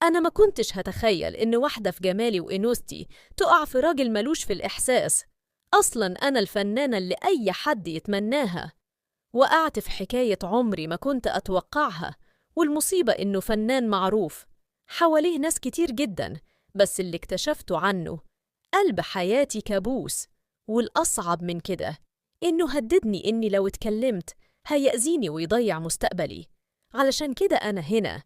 أنا ما كنتش هتخيل إن واحدة في جمالي وإنوثتي تقع في راجل ملوش في الإحساس. أصلاً أنا الفنانة اللي أي حد يتمناها. وقعت في حكاية عمري ما كنت أتوقعها، والمصيبة إنه فنان معروف حواليه ناس كتير جداً، بس اللي اكتشفته عنه قلب حياتي كابوس. والأصعب من كده إنه هددني إني لو اتكلمت هيأذيني ويضيع مستقبلي. علشان كده أنا هنا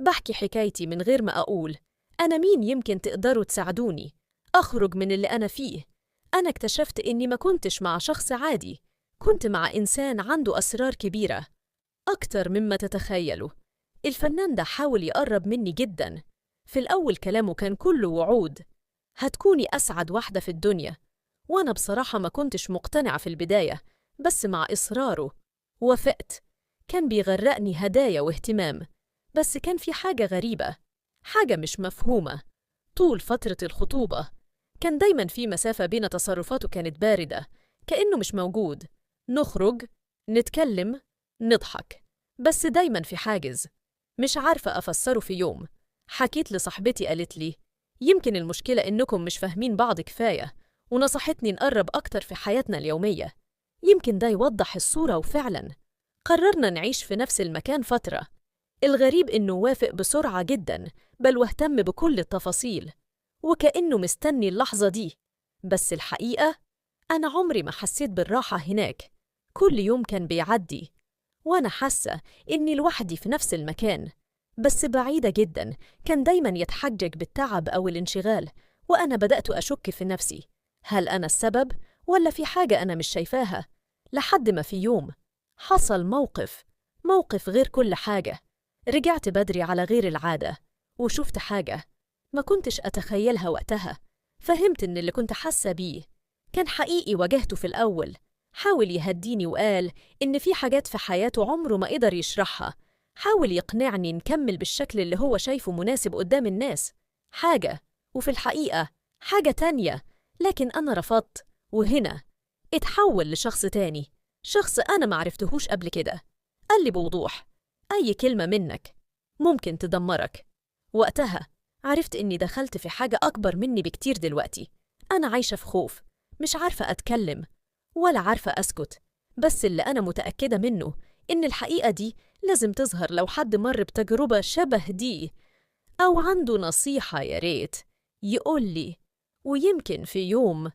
بحكي حكايتي من غير ما أقول أنا مين. يمكن تقدروا تساعدوني أخرج من اللي أنا فيه. أنا اكتشفت إني ما كنتش مع شخص عادي، كنت مع إنسان عنده أسرار كبيرة أكتر مما تتخيلوا. الفنان ده حاول يقرب مني جدا. في الأول كلامه كان كله وعود، هتكوني أسعد واحدة في الدنيا. وأنا بصراحة ما كنتش مقتنعة في البداية، بس مع إصراره وافقت. كان بيغرقني هدايا واهتمام، بس كان في حاجة غريبة، حاجة مش مفهومة. طول فترة الخطوبة كان دايما في مسافة بين تصرفاته، كانت باردة كأنه مش موجود. نخرج، نتكلم، نضحك، بس دايما في حاجز مش عارفة أفسره. في يوم حكيت لصاحبتي، قالت لي يمكن المشكلة إنكم مش فاهمين بعض كفاية، ونصحتني نقرب أكتر في حياتنا اليومية، يمكن ده يوضح الصورة. وفعلا قررنا نعيش في نفس المكان فترة. الغريب إنه وافق بسرعة جدا، بل واهتم بكل التفاصيل وكأنه مستني اللحظة دي. بس الحقيقة أنا عمري ما حسيت بالراحة هناك. كل يوم كان بيعدي وأنا حاسة إني لوحدي في نفس المكان، بس بعيدة جدا. كان دايما يتحجج بالتعب أو الانشغال، وأنا بدأت أشك في نفسي، هل أنا السبب ولا في حاجة أنا مش شايفاها؟ لحد ما في يوم حصل موقف غير كل حاجة. رجعت بدري على غير العادة وشفت حاجة ما كنتش أتخيلها وقتها. فهمت إن اللي كنت حاسة بيه كان حقيقي. واجهته في الأول، حاول يهديني وقال إن في حاجات في حياته عمره ما قدر يشرحها. حاول يقنعني نكمل بالشكل اللي هو شايفه مناسب قدام الناس، حاجة وفي الحقيقة حاجة تانية. لكن أنا رفضت، وهنا اتحول لشخص تاني، شخص أنا معرفتهوش قبل كده. قال لي بوضوح أي كلمة منك ممكن تدمرك. وقتها عرفت إني دخلت في حاجة أكبر مني بكتير. دلوقتي أنا عايشة في خوف، مش عارفة أتكلم ولا عارفة أسكت. بس اللي أنا متأكدة منه إن الحقيقة دي لازم تظهر. لو حد مر بتجربة شبه دي أو عنده نصيحة يا ريت يقول لي، ويمكن في يوم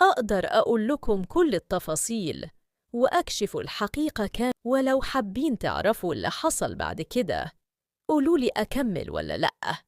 أقدر أقول لكم كل التفاصيل وأكشف الحقيقة ولو حابين تعرفوا اللي حصل بعد كده قولولي أكمل ولا لأ.